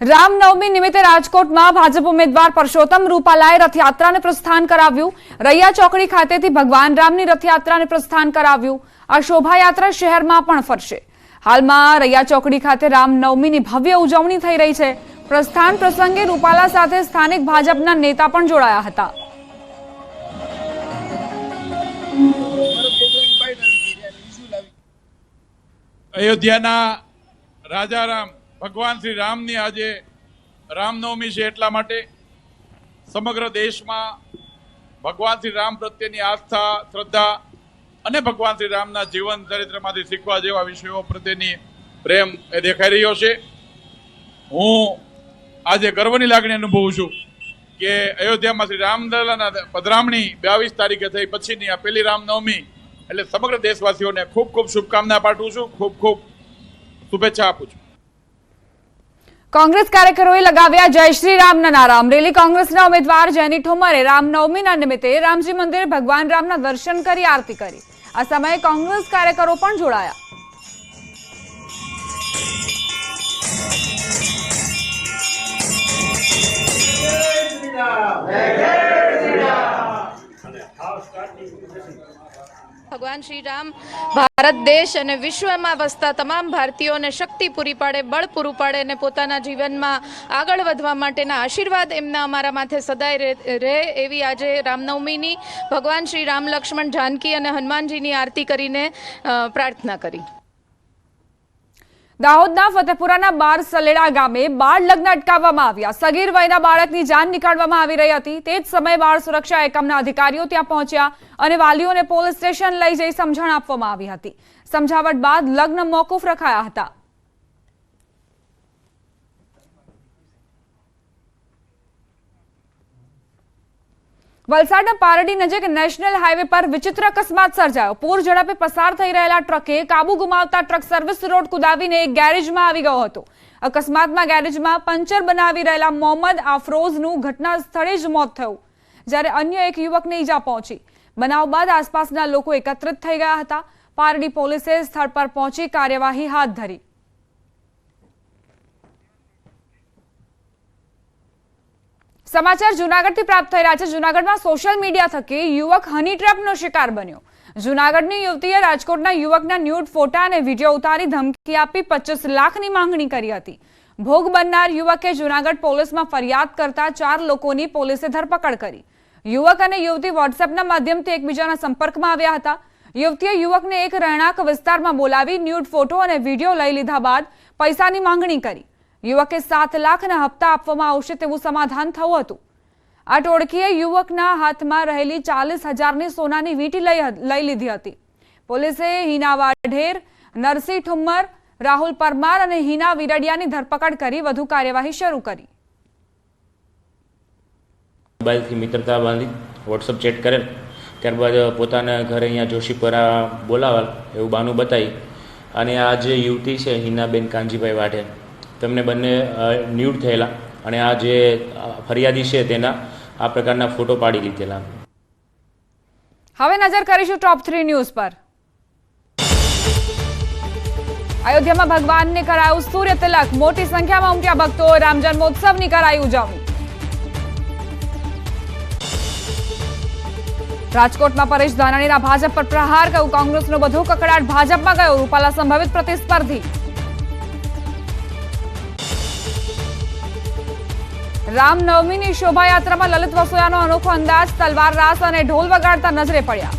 રામનવમી નિમિત્તે રાજકોટમાં ભાજપ ઉમેદવાર પરસોત્તમ રૂપાલાએ રથયાત્રાને પ્રસ્થાન કરાવ્યું। રૈયા ચોકડી ખાતેથી ભગવાન રામની રથયાત્રાને પ્રસ્થાન કરાવ્યું। આ શોભાયાત્રા શહેરમાં પણ ફરશે। હાલમાં રૈયા ચોકડી ખાતે રામનવમીની ભવ્ય ઉજવણી થઈ રહી છે। પ્રસ્થાન પ્રસંગે રૂપાલા સાથે સ્થાનિક ભાજપના નેતા પણ જોડાયા હતા। અયોધ્યાના રાજારામ ભગવાન શ્રી રામની આજે રામનવમી છે, એટલા માટે સમગ્ર દેશમાં ભગવાન શ્રી રામ પ્રત્યેની આસ્થા, શ્રદ્ધા અને ભગવાન શ્રી રામના જીવન ચરિત્રમાંથી શીખવા જેવા વિષયો પ્રત્યેની પ્રેમ એ દેખાઈ રહ્યો છે। હું આજે ગર્વની લાગણી અનુભવું છું કે અયોધ્યામાં શ્રી રામલલ્લાના પધરામણી 22 તારીખે થઈ પછીની આ પહેલી રામનવમી, એટલે સમગ્ર દેશવાસીઓને ખૂબ ખૂબ શુભકામના પાઠવું છું, ખૂબ ખૂબ શુભેચ્છા આપું છું। कांग्रेस કાર્યકરોએ લગાવ્યા જય શ્રી રામના નારા। અમરેલી કોંગ્રેસના ઉમેદવાર જેની ઠોમરે રામનવમીના નિમિત્તે રામજી મંદિરે ભગવાન રામના દર્શન કરી આરતી કરી। આ સમયે કોંગ્રેસ કાર્યકરો પણ જોડાયા। ભગવાન શ્રી રામ ભારત દેશ અને વિશ્વમાં વસતા તમામ ભારતીયોને શક્તિ પૂરી પાડે, બળ પૂરું પાડે અને પોતાના જીવનમાં આગળ વધવા માટેના આશીર્વાદ એમના અમારા માથે સદાય રહે એવી આજે રામનવમીની ભગવાન શ્રી રામ, લક્ષ્મણ, જાનકી અને હનુમાનજીની આરતી કરીને પ્રાર્થના કરી। દાહોદના ફતેપુરાના બાર સલેડા ગામે બાળ લગ્ન અટકાવવામાં આવ્યા। સગીર વયના બાળકની જાન નીકાળવામાં આવી રહી હતી। તે જ સમયે બાળ સુરક્ષા એકમના અધિકારીઓ ત્યાં પહોંચ્યા અને વાલીઓને પોલીસ સ્ટેશન લઈ જઈ સમજણ આપવામાં આવી હતી। સમજાવટ બાદ લગ્ન મોકૂફ રખાયા હતા। વલસાડના પારડી નજીક નેશનલ હાઈવે પર વિચિત્ર અકસ્માત સર્જાયો। પૂર ઝડપે પસાર થઈ રહેલા ટ્રકે કાબુ ગુમાવતા ટ્રક સર્વિસ રોડ કુદાવીને એક ગેરેજમાં આવી ગયો હતો। અકસ્માતમાં ગેરેજમાં પંચર બનાવી રહેલા મોહમ્મદ આફરોઝનું ઘટના સ્થળે જ મોત થયું, જ્યારે અન્ય એક યુવકને ઈજા પહોંચી। બનાવ બાદ આસપાસના લોકો એકત્રિત થઈ ગયા હતા। પારડી પોલીસે સ્થળ પર પહોંચી કાર્યવાહી હાથ ધરી। સમાચાર જૂનાગઢથી પ્રાપ્ત થઈ રહ્યા છે। જૂનાગઢમાં સોશિયલ મીડિયા થકી યુવક હની ટ્રેપનો શિકાર બન્યો। જૂનાગઢની યુવતીએ રાજકોટના યુવકના ન્યૂડ ફોટા અને વિડીયો ઉતારી ધમકી આપી 25 લાખની માંગણી કરી હતી। ભોગ બનનાર યુવકે જૂનાગઢ પોલીસમાં ફરિયાદ કરતા 4 લોકોની પોલીસે ધરપકડ કરી। યુવક અને યુવતી વોટ્સએપના માધ્યમથી એકબીજાના સંપર્કમાં આવ્યા હતા। યુવતીએ યુવકને એક રહેણાંક વિસ્તારમાં બોલાવી ન્યૂડ ફોટો અને વિડીયો લઈ લીધા બાદ પૈસાની માંગણી કરી। યુવકે 7 લાખના હપ્તા આપવામાં આવશે તેવું સમાધાન થયું હતું। આ ટોળકીએ યુવકના હાથમાં રહેલી 40,000ની સોનાની વીંટી લઈ લીધી હતી। પોલીસે હિના વાઢેર, નરસિંહ ઠુમ્મર, રાહુલ પરમાર અને હિના વિરડિયાની ધરપકડ કરી વધુ કાર્યવાહી શરૂ કરી। મોબાઈલથી મિત્રતા બાંધી વોટ્સઅપ ચેટ કરેલ, ત્યારબાદ પોતાના ઘરે અહીંયા જોશીપુરા બોલાવેલ એવું બાનું બતાવી અને આ જે યુવતી છે હિનાબેન કાનજીભાઈ વાઢેર, તેમને બંને ન્યૂડ થયેલા અને આ જે ફરિયાદી છે તેના આ પ્રકારના ફોટો પાડી લીધેલા। હવે નજર કરીશું ટોપ 3 ન્યૂઝ પર। અયોધ્યામાં ભગવાનને કરાયું સૂર્ય તિલક। મોટી સંખ્યામાં ઉમટ્યા ભક્તો। રામ જન્મોત્સવની કરાઈ ઉજવણી। રાજકોટમાં પરેશ ધાનાણીના ભાજપ પર પ્રહાર, કહ્યું કોંગ્રેસનો બધો કકડાટ ભાજપમાં ગયો। રૂપાલા સંભવિત પ્રતિસ્પર્ધી। રામનવમીની શોભાયાત્રામાં લલિત વસોયાનો અનોખો અંદાજ। તલવાર રાસ અને ઢોલ વગાડતા નજરે પડ્યા।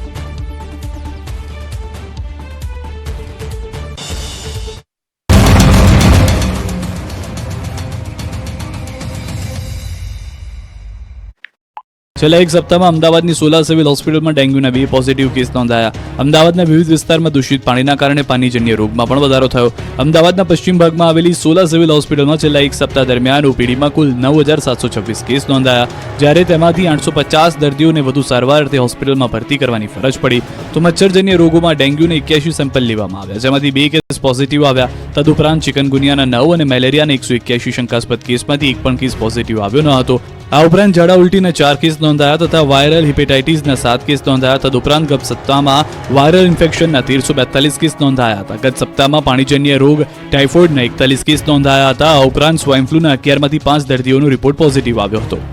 છેલ્લા એક સપ્તાહમાં અમદાવાદની સોલા સિવિલ હોસ્પિટલમાં ડેન્ગ્યુના 2 પોઝિટિવ કેસ નોંધાયા। અમદાવાદના વિવિધ વિસ્તારમાં દૂષિત પાણીના કારણે પાણીજન્ય રોગમાં પણ વધારો થયો। અમદાવાદના પશ્ચિમ ભાગમાં આવેલી સોલા સિવિલ હોસ્પિટલમાં છેલ્લા એક સપ્તાહ દરમિયાન ઓપીડીમાં કુલ 9,726 કેસ નોંધાયા, જ્યારે તેમાંથી 850 દર્દીઓને વધુ સારવાર અર્થે હોસ્પિટલમાં ભરતી કરવાની ફરજ પડી। તો મચ્છરજન્ય રોગોમાં ડેન્ગ્યુના 81 સેમ્પલ લેવામાં આવ્યા, જેમાંથી 2 કેસ પોઝિટિવ આવ્યા। તદુપરાંત ચિકનગુનિયાના 9 અને મેલેરિયાના 181 શંકાસ્પદ કેસમાંથી એક પણ કેસ પોઝિટિવ આવ્યો ન હતો। આ ઉપરાંત ઝાડા ઉલટીના 4 કેસ નોંધાયા તથા વાયરલ હિપેટાઇટિસના 7 કેસ નોંધાયા. તદુપરાંત ગત સપ્તાહમાં વાયરલ ઇન્ફેક્શનના 1342 કેસ નોંધાયા હતા. ગત સપ્તાહમાં પાણીજન્ય રોગ ટાઇફોઇડના 41 કેસ નોંધાયા હતા. આ ઉપરાંત સ્વાઇન ફ્લૂના 11માંથી 5 દર્દીઓનો રિપોર્ટ પોઝિટિવ આવ્યો હતો.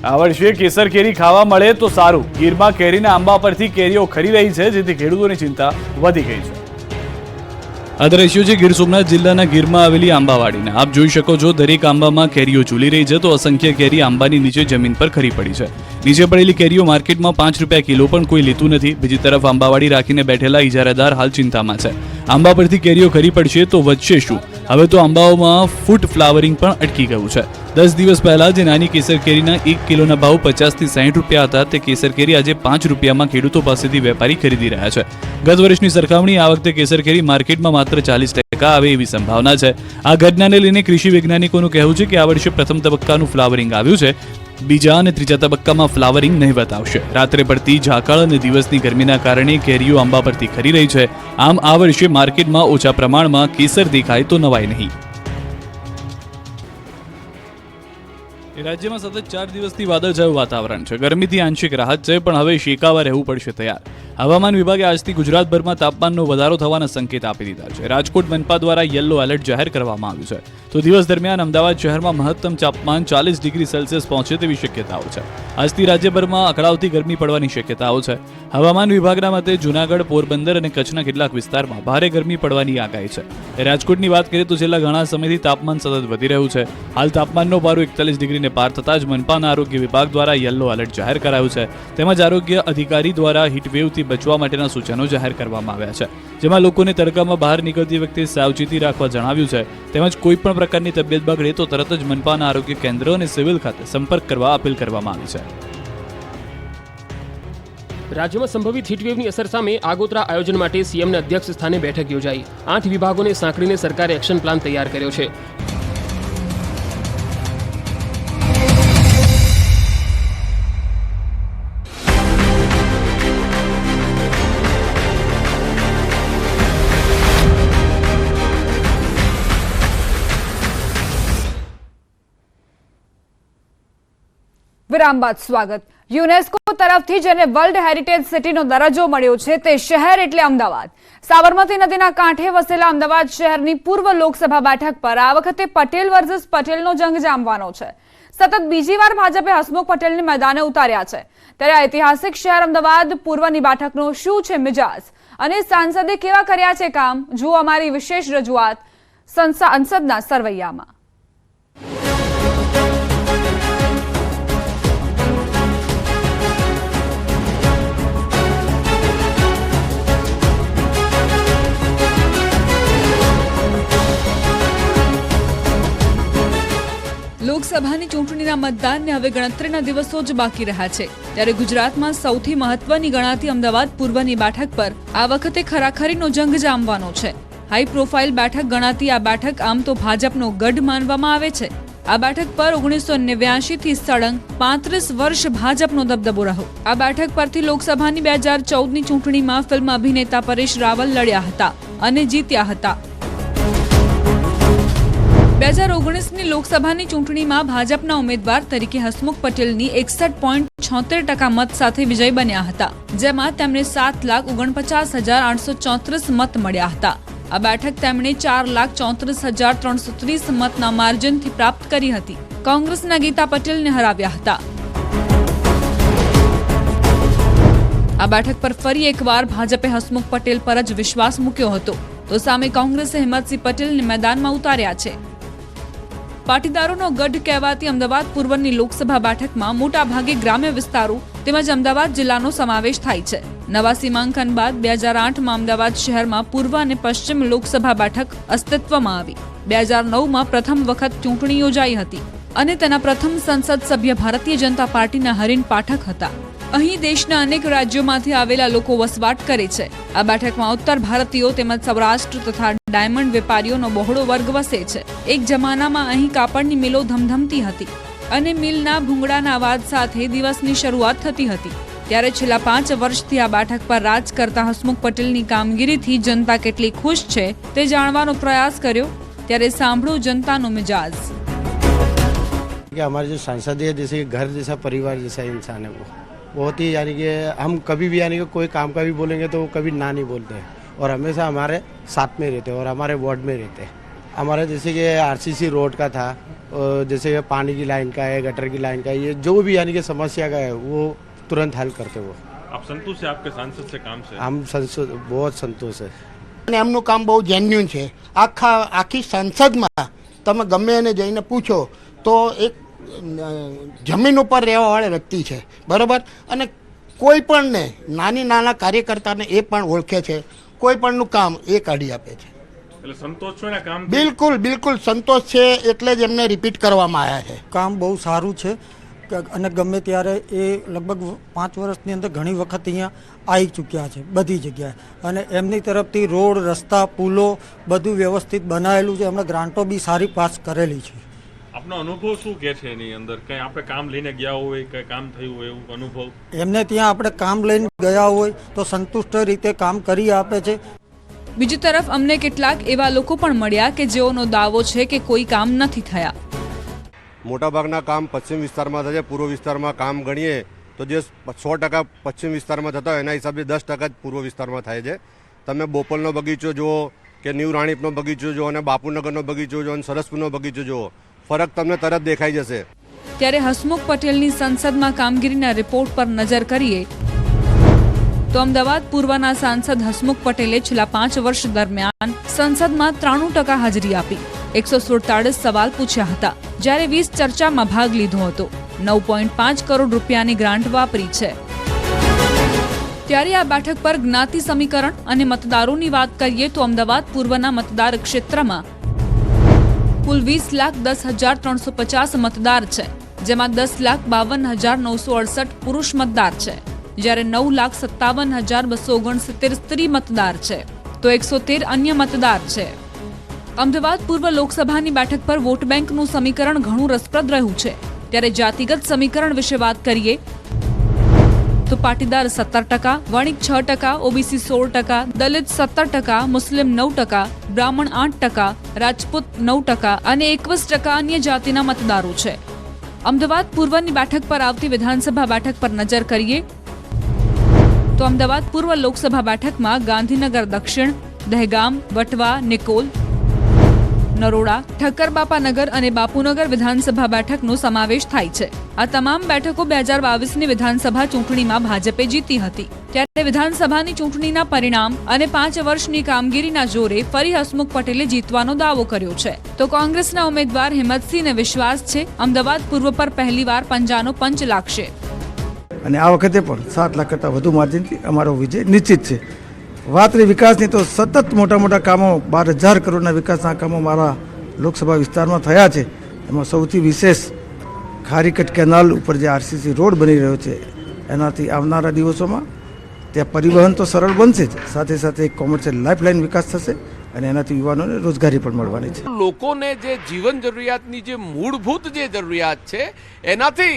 આ વર્ષે કેસર કેરી ખાવા મળે તો સારું. ગીરમાં કેરીના આંબા પરથી કેરીઓ ખરી રહી છે, જેથી ખેડૂતોની ચિંતા વધી ગઈ છે. આ દ્રશ્યો છે ગીર સોમનાથ જિલ્લાના ગીરમાં આવેલી આંબાવાડીના. આપ જોઈ શકો છો દરેક આંબામાં કેરીઓ ઝૂલી રહી છે, તો અસંખ્ય કેરી આંબાની નીચે જમીન પર ખરી પડી છે. નીચે પડેલી કેરીઓ માર્કેટમાં 5 રૂપિયા કિલો પણ કોઈ લેતું નથી. બીજી તરફ આંબાવાડી રાખીને બેઠેલા ઇજારાદાર હાલ ચિંતામાં છે. આંબા પરથી કેરીઓ ખરી પડશે તો વધશે શું? હવે તો આંબાઓમાં ફૂટ ફ્લાવરિંગ પણ અટકી ગયું છે. 10 દિવસ પહેલા જે નાની કેસર કેરીના 1 કિલોના ભાવ 50 થી 60 રૂપિયા હતા, તે કેસર કેરી આજે 5 રૂપિયામાં ખેડૂતો પાસેથી વેપારી ખરીદી રહ્યા છે. ગત વર્ષની સરખામણી આ વખતે કેસર કેરી માર્કેટમાં માત્ર 40% આવે એવી સંભાવના છે. આ ઘટનાને લઈને કૃષિ વૈજ્ઞાનિકોનું કહેવું છે કે આ વર્ષે પ્રથમ તબક્કાનું ફ્લાવરિંગ આવ્યું છે. બીજા અને ત્રીજા તબક્કામાં ફ્લાવરિંગ નહિવત આવશે. રાત્રે પડતી ઝાકળ અને દિવસની ગરમીના કારણે કેરીઓ આંબા પરથી ખરી રહી છે. આમ આ વર્ષે માર્કેટમાં ઓછા પ્રમાણમાં કેસર દેખાય તો નવાઈ નહીં. રાજ્યમાં સતત 4 દિવસથી વાદળછાયું વાતાવરણ છે. ગરમીથી આંશિક રાહત છે, પણ હવે શેકાવા રહેવું પડશે તૈયાર. હવામાન વિભાગે આજથી ગુજરાતભરમાં તાપમાનનો વધારો થવાના સંકેત આપી દીધા છે. રાજકોટ મનપા દ્વારા યલો એલર્ટ જાહેર કરવામાં આવ્યું છે. તો દિવસ દરમિયાન અમદાવાદ શહેરમાં મહત્તમ તાપમાન 40 ડિગ્રી સેલ્સિયસ પહોંચે તેવી શક્યતાઓ છે. આજથી રાજ્યભરમાં અકળાવતી ગરમી પડવાની શક્યતાઓ છે. હવામાન વિભાગના મતે જૂનાગઢ, પોરબંદર અને કચ્છના કેટલાક વિસ્તારમાં ભારે ગરમી પડવાની આગાહી છે. રાજકોટની વાત કરીએ તો છેલ્લા ઘણા સમયથી તાપમાન સતત વધી રહ્યું છે. હાલ તાપમાનનો પારો 41 ડિગ્રીને પાર થતાં જ મનપાના આરોગ્ય વિભાગ દ્વારા યલો એલર્ટ જાહેર કરાયું છે. તેમજ આરોગ્ય અધિકારી દ્વારા હીટવેવથી બચવા માટેના સૂચનો જાહેર કરવામાં આવ્યા છે, જેમાં લોકોને તડકામાં બહાર નીકળતી વખતે સાવચેતી રાખવા જણાવ્યું છે. તેમજ કોઈ પણ પ્રકારની તબિયત બગડે તો તરત જ મનપાના આરોગ્ય કેન્દ્ર અને સિવિલ ખાતે સંપર્ક કરવા અપીલ કરવામાં આવી છે. રાજ્યમાં સંભવિત હીટવેવની અસર સામે આગોતરા આયોજન માટે સીએમના અધ્યક્ષ સ્થાને બેઠક યોજાઈ. 8 વિભાગોને સાંકળીને સરકારે એક્શન પ્લાન તૈયાર કર્યો છે. વિરામ બાદ સ્વાગત. યુનેસ્કો તરફથી જેને વર્લ્ડ હેરિટેજ સિટીનો દરજ્જો મળ્યો છે તે શહેર એટલે અમદાવાદ. સાબરમતી નદીના કાંઠે વસેલા અમદાવાદ શહેરની પૂર્વ લોકસભા બેઠક પર આ વખતે પટેલ વર્સિસ પટેલનો જંગ જામવાનો છે. સતત બીજી વાર ભાજપે હસમુખ પટેલને મેદાને ઉતાર્યા છે. ત્યારે ઐતિહાસિક શહેર અમદાવાદ પૂર્વની બેઠકનો શું છે મિજાજ અને સાંસદે કેવા કર્યા છે કામ, જુઓ અમારી વિશેષ રજૂઆત સંસદના સરવૈયામાં. લોકસભાની ચૂંટણીના મતદાનને હવે ગણતરીના દિવસો જ બાકી રહ્યા છે. ત્યારે ગુજરાતમાં સૌથી મહત્વની ગણાતી અમદાવાદ પૂર્વની બેઠક પર આ વખતે ખરાખરીનો જંગ જામવાનો છે. હાઈ પ્રોફાઇલ બેઠક ગણાતી આ બેઠક આમ તો ભાજપનો ગઢ માનવામાં આવે છે. આ બેઠક પર 1989 થી સળંગ 35 વર્ષ ભાજપનો દબદબો રહ્યો. આ બેઠક પરથી લોકસભાની 2014ની ચૂંટણીમાં ફિલ્મ અભિનેતા પરેશ રાવલ લડ્યા હતા અને જીત્યા હતા. 2019ની લોકસભાની ચૂંટણીમાં ભાજપના ઉમેદવાર તરીકે હસમુખ પટેલની 61.76% મત સાથે વિજય બન્યા હતા, જેમાં તેમને 7,49,834 મત મળ્યા હતા. આ બેઠક તેમણે 4,34,330 મતના માર્જિનથી પ્રાપ્ત કરી હતી. કોંગ્રેસના ગીતા પટેલને હરાવ્યા હતા. આ બેઠક પર ફરી એકવાર ભાજપે હસમુખ પટેલ પર જ વિશ્વાસ મૂક્યો હતો, તો સામે કોંગ્રેસે હિંમતસિંહ પટેલને મેદાનમાં ઉતાર્યા છે. પાટીદારોનો ગઢ કહેવાતી અમદાવાદ પૂર્વની લોકસભા બેઠકમાં મોટા ભાગે ગ્રામ્ય વિસ્તારો તેમજ અમદાવાદ જિલ્લાનો સમાવેશ થાય છે. નવા સીમાંકન બાદ 2008માં અમદાવાદ શહેરમાં પૂર્વ અને પશ્ચિમ લોકસભા બેઠક અસ્તિત્વમાં આવી. 2009માં પ્રથમ વખત ચૂંટણી યોજાઈ હતી અને તેના પ્રથમ સંસદ સભ્ય ભારતીય જનતા પાર્ટીના હરીન પાઠક હતા. અહીં દેશના અનેક રાજ્યોમાંથી આવેલા લોકો વસવાટ કરે છે. આ બેઠકમાં ઉત્તર ભારતીયો તેમજ સૌરાષ્ટ્ર તથા ડાયમંડ વેપારીઓનો બહોળો વર્ગ વસે છે. એક જમાનામાં અહીં કાપડની મિલો ધમધમતી હતી અને મિલના ભૂંગળાના અવાજ સાથે દિવસની શરૂઆત થતી હતી. ત્યારે છેલ્લા 5 વર્ષથી આ બેઠક પર રાજ કરતા હસમુખ પટેલની કામગીરીથી જનતા કેટલી ખુશ છે તે જાણવાનો પ્રયાસ કર્યો. ત્યારે સાંભળો જનતાનો મિજાજ. कि हमारे जो सांसद है जैसे घर जैसा परिवार जैसा इंसान है वो बहुत ही यानी कि हम कभी भी यानी कि कोई काम का भी बोलेंगे तो वो कभी ना नहीं बोलते हैं और हमेशा हमारे साथ में रहते हैं और हमारे वार्ड में रहते हैं। हमारा जैसे कि आरसीसी रोड का था और जैसे पानी की लाइन का है, गटर की लाइन का है, ये जो भी यानी कि समस्या का है वो तुरंत हल करते वो। आप संतुष्ट है आपके सांसद से काम से? हम बहुत संतोष है। અને એમનું કામ બહુ જેન્યુન છે। આખી સંસદમાં તમે ગમે એને જઈને પૂછો તો એક જમીન ઉપર રહેવાવાળા વ્યક્તિ છે, બરાબર, અને કોઈ પણને નાના કાર્યકર્તાને એ પણ ઓળખે છે, કોઈ પણનું કામ એ કાઢી આપે છે। એટલે સંતોષ છો ને કામ? બિલકુલ સંતોષ છે, એટલે જ એમને રિપીટ કરવામાં આવ્યા છે। કામ બહુ સારું છે અને ગમે ત્યારે એ લગભગ 5 વર્ષની અંદર ઘણી વખત અહીંયા આવી ચૂક્યા છે બધી જગ્યાએ અને એમની તરફથી રોડ, રસ્તા, પુલો બધું વ્યવસ્થિત બનાવેલું છે। એમણે ગ્રાન્ટો બી સારી પાસ કરેલી છે। આપનો અનુભવ શું કહે છે એની અંદર? કંઈ આપણે કામ લઈને ગયા હોય, કંઈ કામ થયું હોય એવું અનુભવ? એમને ત્યાં આપણે કામ લઈને ગયા હોય તો સંતુષ્ટ રીતે કામ કરી આપે છે। બીજી તરફ અમને કેટલાક એવા લોકો પણ મળ્યા કે જેઓનો દાવો છે કે કોઈ કામ નથી થયા। મોટાભાગના કામ પશ્ચિમ વિસ્તારમાં થાય છે। પૂર્વ વિસ્તારમાં કામ ગણીએ તો જે 100% પશ્ચિમ વિસ્તારમાં થતા હોય એના હિસાબે 10% જ પૂર્વ વિસ્તારમાં થાય છે। તમે બોપલનો બગીચો જુઓ કે ન્યૂ રાણીપનો બગીચો જુઓ અને બાપુનગરનો બગીચો જુઓ અને સરસપુરનો બગીચો જુઓ, ફરક તમને તરત દેખાઈ જશે। ત્યારે હસમુખ પટેલની સંસદમાં કામગીરીના રિપોર્ટ પર નજર કરીએ તો અમદાવાદ પૂર્વના સાંસદ હસમુખ પટેલે છેલ્લા 5 વર્ષ દરમિયાન સંસદમાં 93% હાજરી આપી, 147 સવાલ પૂછ્યા હતા, જ્યારે 20 ચર્ચામાં ભાગ લીધો હતો, 9.5 કરોડ રૂપિયાની ગ્રાન્ટ વાપરી છે। ત્યારે આ બેઠક પર જ્ઞાતિ સમીકરણ અને મતદારોની વાત કરીએ તો અમદાવાદ પૂર્વના મતદાર ક્ષેત્રમાં કુલ 20,10,350 મતદાર છે, જેમાં 10,52,968 પુરુષ મતદાર છે, જ્યારે 9,57,269 સ્ત્રી મતદાર છે તો 113 અન્ય મતદાર છે। અમદાવાદ પૂર્વ લોકસભાની બેઠક પર વોટ બેંકનું સમીકરણ ઘણું રસપ્રદ રહ્યું છે। ત્યારે જાતિગત સમીકરણ વિશે વાત કરીએ તો પાટીદાર 17%, વણિક 6%, ઓબીસી 16%, દલિત 17%, મુસ્લિમ 9%, બ્રાહ્મણ 8%, રાજપૂત 9% અને 21% અન્ય જાતિના મતદારો છે। અમદાવાદ પૂર્વની બેઠક પર આવતી વિધાનસભા બેઠક પર નજર કરીએ તો અમદાવાદ પૂર્વ લોકસભા બેઠકમાં ગાંધીનગર દક્ષિણ, દહેગામ, વટવા, નિકોલ, નરોડા, ઠક્કરબાપાનગર અને બાપુનગર વિધાનસભા બેઠકનો સમાવેશ થાય છે। આ તમામ બેઠકો 2022ની વિધાનસભા ચૂંટણીમાં ભાજપે જીતી હતી। ત્યારે વિધાનસભાની ચૂંટણીના પરિણામ અને 5 વર્ષની કામગીરીના જોરે ફરી હસમુખ પટેલે જીતવાનો દાવો કર્યો છે તો કોંગ્રેસના ઉમેદવાર હિંમતસિંહને વિશ્વાસ છે અમદાવાદ પૂર્વ પર પહેલીવાર પંજાનો પંચ લાગશે અને આ વખતે પણ 7 લાખ કરતાં વધુ માર્જિનથી અમારો વિજય નિશ્ચિત છે। વાત રહી વિકાસની તો સતત મોટા કામો 12,000 કરોડના વિકાસના કામો મારા લોકસભા વિસ્તારમાં થયા છે। એમાં સૌથી વિશેષ ખારીકટ કેનાલ ઉપર જે આરસીસી રોડ બની રહ્યો છે એનાથી આવનારા દિવસોમાં ત્યાં પરિવહન તો સરળ બનશે જ, સાથે સાથે એક કોમર્શિયલ લાઇફલાઇન વિકાસ થશે અને એનાથી યુવાનોને રોજગારી પણ મળવાની છે। લોકોને જે જીવન જરૂરિયાતની જે મૂળભૂત જે જરૂરિયાત છે એનાથી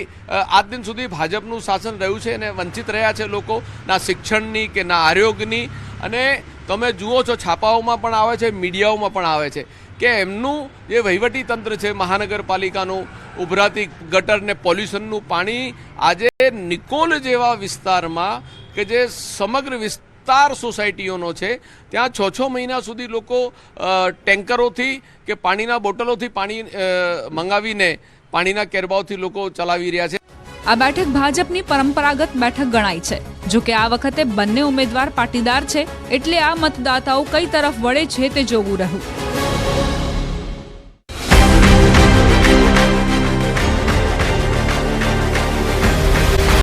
આજ દિન સુધી ભાજપનું શાસન રહ્યું છે અને વંચિત રહ્યા છે લોકો, ના શિક્ષણની કે ના આરોગ્યની। અને તમે જુઓ છો છાપાઓમાં પણ આવે છે, મીડિયાઓમાં પણ આવે છે કે એમનું જે વહીવટી તંત્ર છે મહાનગરપાલિકાનું, ઉભરાતી ગટર ને પોલ્યુશનનું પાણી આજે નિકોલ જેવા વિસ્તારમાં કે જે સમગ્ર વિસ્તાર સોસાયટીઓનો છે ત્યાં 6 મહિના સુધી લોકો ટેન્કરોથી કે પાણીના બોટલોથી પાણી મંગાવીને પાણીના કેરબાઓથી લોકો ચલાવી રહ્યા છે। આ બેઠક ભાજપની પરંપરાગત બેઠક ગણાય છે। જો કે આ વખતે બંને ઉમેદવાર પાટીદાર છે એટલે આ મતદાતાઓ કઈ તરફ વળે છે તે જોવું રહ્યું।